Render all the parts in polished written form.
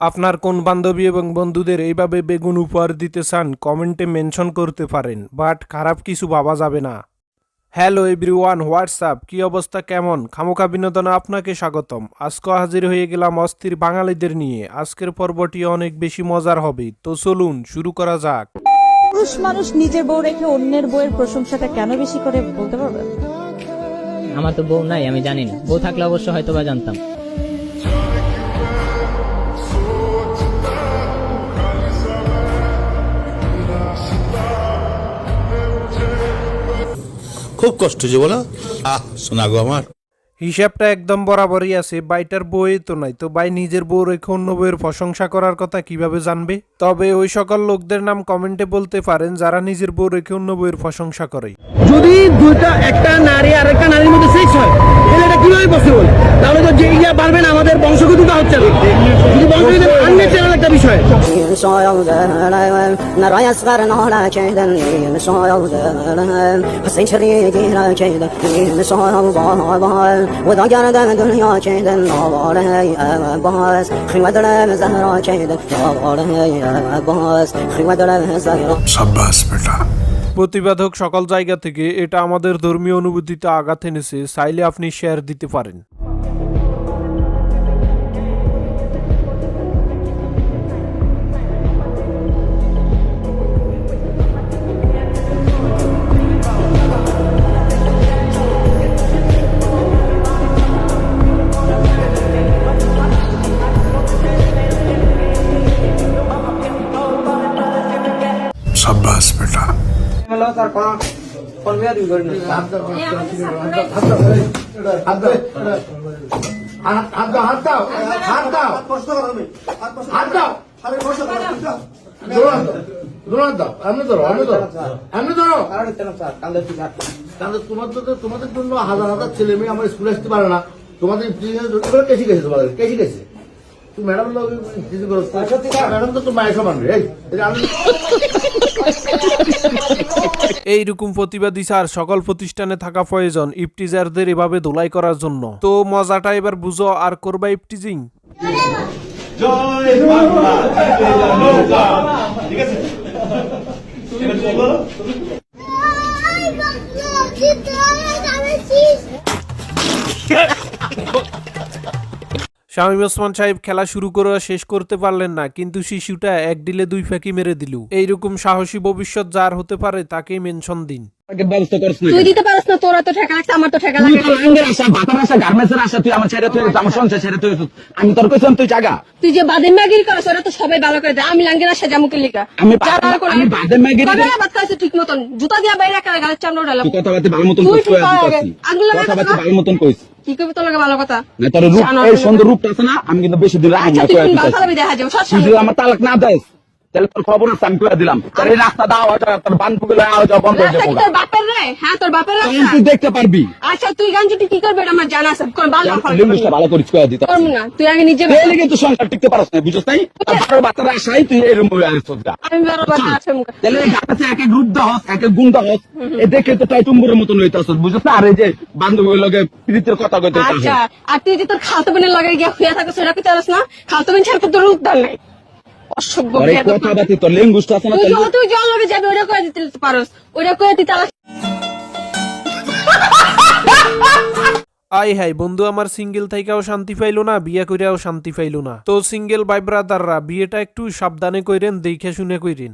আপনার কোন বান্ধবী এবং বন্ধুদের এইভাবে বেগুন উপহার দিতে চান কমেন্টে মেনশন করতে পারেন, বাট খারাপ কিছু ভাবা যাবে না। হ্যালো এভরিওয়ান, হোয়াটসঅ্যাপ, কি অবস্থা, কেমন? খামোকা বিনোদনে আপনাকে স্বাগতম। আজকে হাজির হয়ে গেলাম অস্থির বাঙালিদের নিয়ে। আজকের পর্বটি অনেক বেশি মজার হবে, তো চলুন শুরু করা যাক। পুরুষ মানুষ নিজের বউ রেখে অন্যের বউয়ের প্রশংসাটা কেন বেশি করে বলতে পারবেন? আমার তো বউ নাই, আমি জানি না। বউ থাকলে অবশ্য হয়তো বা জানতাম। খুব কষ্ট যে বলো, শোনা গো আমার। হিসাবটা একদম বরাবরই আছে। বাইটার বউই তো নাই, তো বাই নিজের বউ রেখে অন্য বউয়ের প্রশংসা করার কথা কিভাবে জানবে? তবে ওই সকল লোকদের নাম কমেন্টে বলতে পারেন যারা নিজের বউ রেখে অন্য বউয়ের প্রশংসা করে। যদি একটা নারী আর একটা নারীর মধ্যে সেক্স হয় তাহলে এটা কিভাবে পসিবল? তাহলে তো যে ইয়া পারবেন আমাদের বংশগতিটা হচ্ছে না। যদি বংশগতি আনন্যাচারাল একটা বিষয়। প্রতিবাদক সকল জায়গা থেকে এটা আমাদের ধর্মীয় অনুভূতিতে আঘাত এনেছে। চাইলে আপনি শেয়ার দিতে পারেন। शाबाश बेटा। তোমাদের জন্য হাজার হাজার ছেলে মেয়ে আমার স্কুলে আসতে পারে না। তোমাদের কেসি গেছে, তোমাদের কেসি গেছে। ম্যাডাম ম্যাডাম তো তোমার মায়ের সমান রে। এইরকম প্রতিবাদী স্যার সকল প্রতিষ্ঠানে থাকা প্রয়োজন ইফটিজারদের এভাবে ধোলাই করার জন্য। তো মজাটা এবার বুঝো আর করবা ইফটিজিং। শামীম ওসমান সাহেব খেলা শুরু করে শেষ করতে পারলেন না, কিন্তু শিশুটা এক ডিলে দুই ফাঁকি মেরে দিল। এইরকম সাহসী ভবিষ্যৎ যার হতে পারে তাকেই মেনশন দিন। তুই দিতে পারছ না, তোরা তো ঠেকা লাগছে, আমার তো ঠেকা লাগে। আমি তোর কইছিলাম তুই জাগা। তুই যে বাদেন ম্যাগির করছ ওরা তো সবাই ভালো করে দেয়। আমি লাঙ্গের আসা জামুকে লিখা আমি বাদেন ম্যাগির বাদ খাইছে ঠিক মতন, জুতা দিয়া বাইরে রাখা গালের চামড়া ডালা। তুই কথাবার্তা ভালো মতন কইছিস, কথাবার্তা ভালো মতন কইছিস। কি কইবি তোর লাগে ভালো কথা? না তোর রূপ, এই সুন্দর রূপটা আছে না, আমি কিন্তু বেশি দিন রাখি না। তুই ভালো দেখা যাবে সব তুই আমার তালাক না দেস তাহলে তোর খবর আছে, আমি কইয়া দিলাম। তার এই রাস্তা দাও, তোর বানপুকে আও যাও বন্ধ হয়ে যাবে। তোর বাপের রে? হ্যাঁ তোর বাপের রে, তুই দেখতে পারবি। আচ্ছা তুই গাঞ্জুটি কি করবে আমার জানা আছে। কোন ভালো লিঙ্গুসটা ভালো করে কইয়া দিতে করব না। তুই আগে নিজে এই লাগি তো সংসার টিকতে পারছ না, বুঝছস নাই? আর বাচ্চারা আসাই তুই এরকম হয়ে আসছস গা। আমি বড় বাচ্চা আছে মুখ তাহলে এই গাছে এক এক রূপ দাও, এক এক গুণ দাও, এ দেখে তো তাই টুম্বুরের মতন হইতাছস, বুঝছস? আর এই যে বান্ধবীর লগে প্রীতির কথা কইতে। আচ্ছা আর তুই যে তোর খালতো বোনের লগে গিয়া হইয়া থাকো সেটা কইতে পারছ না? খালতো বোন ছাড়া তোর উদ্ধার নাই। অসভ্য কথাবার্তা তোর লিঙ্গুসটা আছে না, তুই জল লগে যাবে ওটা কয়ে দিতে পারস, ওটা কয়ে দিতে। আই হাই বন্ধু আমার সিঙ্গেল থাইকাও শান্তি পাইলো না, বিয়ে কইরাও শান্তি পাইলো না। তো সিঙ্গেল ভাই ব্রাদাররা বিয়েটা একটু সাবধানে কইরেন, দেখে শুনে কইরেন।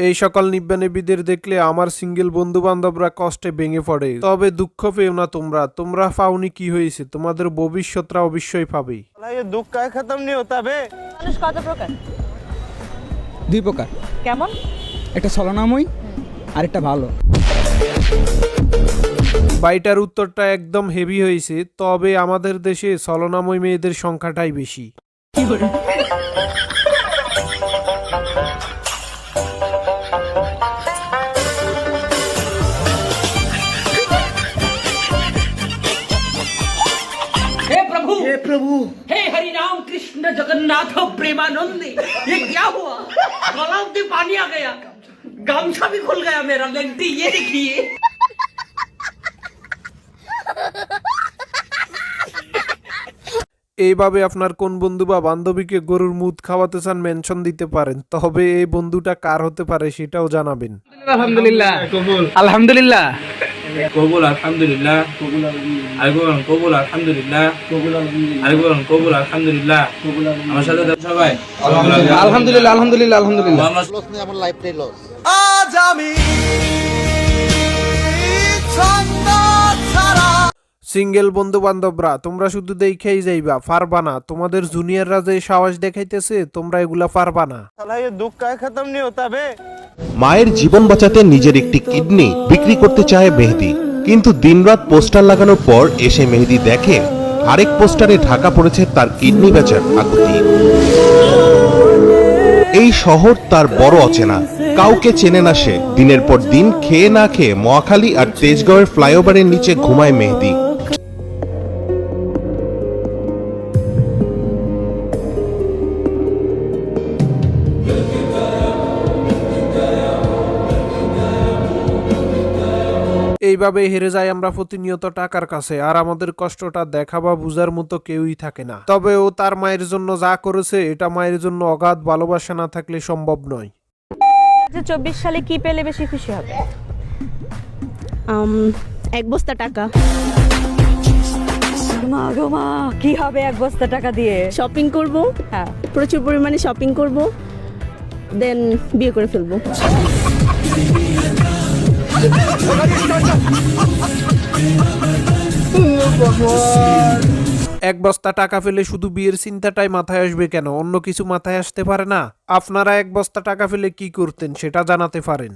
এই সকল নিব্বানিবিদের দেখলে আমার সিঙ্গেল বন্ধু বান্ধবরা কষ্টে ভেঙে পড়ে। তবে দুঃখ পেও না, তোমরা পাওনি কি হয়েছে, তোমাদের ভবিষ্যৎরা অবশ্যই পাবে। দুঃখ কায় খতম नहीं होता बे। মানুষ কত প্রকার? 2 প্রকার। কেমন? একটা ছলনাময় আর একটা ভালো। বাইটার উত্তরটা একদম হেভি হয়েছে, তবে আমাদের দেশে ছলনাময় মেয়েদের সংখ্যাটাই বেশি। हे हरि राम कृष्ण जगन्नाथ प्रेमानंद, ये क्या हुआ? गला में पानी आ गया, गामछा भी खुल गया मेरा। लेंटी ये देखिए। এইভাবে আপনার কোন বন্ধু বা বান্ধবীকে গরুর মুদ খাওয়াতে চান মেনশন দিতে পারেন, তবে এই বন্ধুটা কার হতে পারে সেটাও জানাবেন। আলহামদুলিল্লাহ কবুল। আলহামদুলিল্লাহ কবুল আলহামদুলিল্লাহ। কবুল আলহামদুলিল্লাহ। কবুল আলহামদুলিল্লাহ। আমার সাথে সবাই আলহামদুলিল্লাহ আলহামদুলিল্লাহ আলহামদুলিল্লাহ। আমার লাইফটাই লস। আজ আমি সিঙ্গেল বন্ধু বান্ধবরা তোমরা শুধু দেখেই যাইবা, পারবা না। তোমাদের জুনিয়ররা যে সাহস দেখাইতেছে তোমরা এগুলা পারবা না। দুঃখ কায় খতম नहीं होता बे। মায়ের জীবন বাঁচাতে নিজের একটি কিডনি বিক্রি করতে চায় মেহেদি, কিন্তু দিনরাত পোস্টার লাগানোর পর এসে মেহেদি দেখে আরেক পোস্টারে ঢাকা পড়েছে তার কিডনি বেচার আকুতি। এই শহর তার বড় অচেনা, কাউকে চেনে না সে। দিনের পর দিন খেয়ে না খেয়ে মহাখালী আর তেজগাঁওয়ের ফ্লাইওভারের নিচে ঘুমায় মেহেদি। এইভাবে হেরে যাই আমরা প্রতিনিয়ত টাকার কাছে, আর আমাদের কষ্টটা দেখা বা বুঝার মতো কেউই থাকে না। তবে ও তার মায়ের জন্য যা করেছে এটা মায়ের জন্য অগাধ ভালোবাসা না থাকলে সম্ভব নয়। 2024 সালে কি পেলে বেশি খুশি হবে? 1 বস্তা টাকা। মা গো মা, কি হবে 1 বস্তা টাকা দিয়ে? শপিং করব, হ্যাঁ, প্রচুর পরিমাণে শপিং করব, দেন বিয়ে করে ফেলবো। এক বস্তা টাকা পেলে শুধু বিয়ের চিন্তাটাই মাথায় আসবে কেন, অন্য কিছু মাথায় আসতে পারে না? আপনারা 1 বস্তা টাকা পেলে কি করতেন সেটা জানাতে পারেন।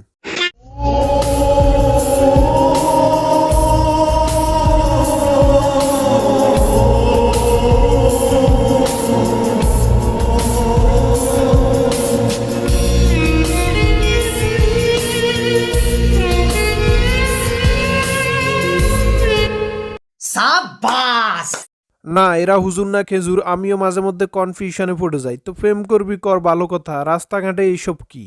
না, এরা হুজুর না খেজুর, আমিও মাঝে মধ্যে কনফিউশনে পড়ে যাই। তো প্রেম করবি কর, ভালো কথা, রাস্তাঘাটে এইসব কি?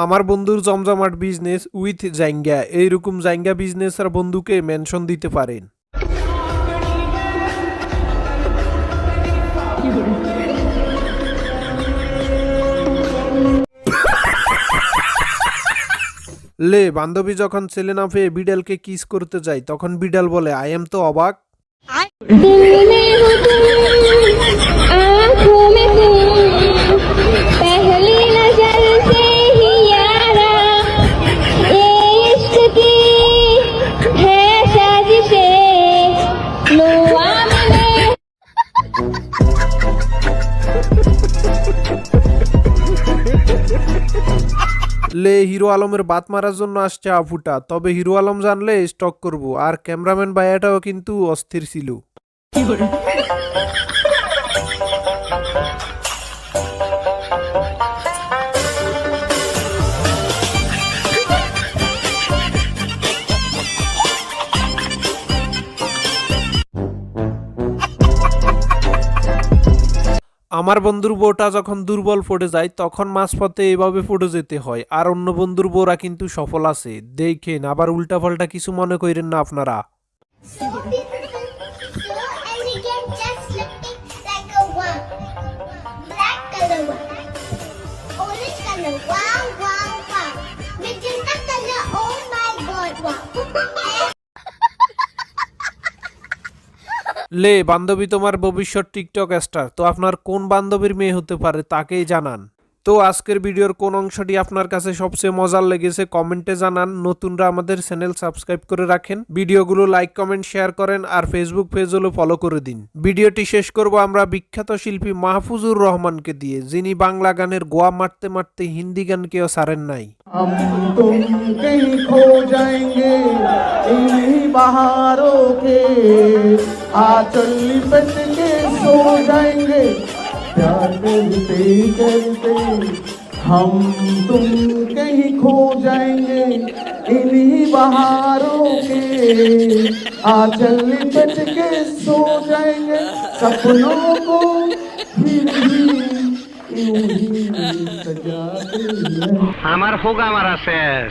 আমার বন্ধুর জমজমাট বিজনেস উইথ জাইঙ্গা, এইরকম জাইঙ্গা বিজনেস আর বন্ধুকে মেনশন দিতে পারেন। লে বান্ধবী যখন ছেলে না পেয়ে বিড়ালকে কিস করতে যায় তখন বিড়াল বলে আই এম তো অবাক। লে হিরো আলমের বাত মারার জন্য আসছে আফুটা, তবে হিরো আলম জানলে স্টক করব। আর ক্যামেরাম্যান ভাইয়াটাও কিন্তু অস্থির ছিল। আমার বন্ধুর বউটা যখন দুর্বল পড়ে যায় তখন মাঝপথে এভাবে পড়ে যেতে হয়, আর অন্য বন্ধুর বউরা কিন্তু সফল আছে। দেখেন, আবার উল্টাপাল্টা কিছু মনে করেন না আপনারা। লে বান্ধবী তোমার ভবিষ্যৎ টিকটক স্টার, তো আপনার কোন বান্ধবীর মেয়ে হতে পারে তাকেই জানান। তো আজকের ভিডিওর কোন অংশটি আপনার কাছে সবচেয়ে মজার লেগেছে কমেন্টে জানান। নতুনরা আমাদের চ্যানেল সাবস্ক্রাইব করে রাখেন, ভিডিওগুলো লাইক কমেন্ট শেয়ার করেন আর ফেসবুক পেজ হলো ফলো করে দিন। ভিডিওটি শেষ করব আমরা বিখ্যাত শিল্পী মাহফুজুর রহমানকে দিয়ে, যিনি বাংলা গানের গোয়া মারতে মারতে হিন্দি গানকেও ছাড়েন নাই। तुम कहीं खो जाएंगे इन्हीं बहारों के आंचल लिपट के सो जाएंगे प्यार करते करते हम तुम कहीं खो जाएंगे इन्हीं बहारों के आंचल लिपट के सो जाएंगे सपनों को फिर भी यूं ही सजाते हैं। আমার হোগা মারা শেষ।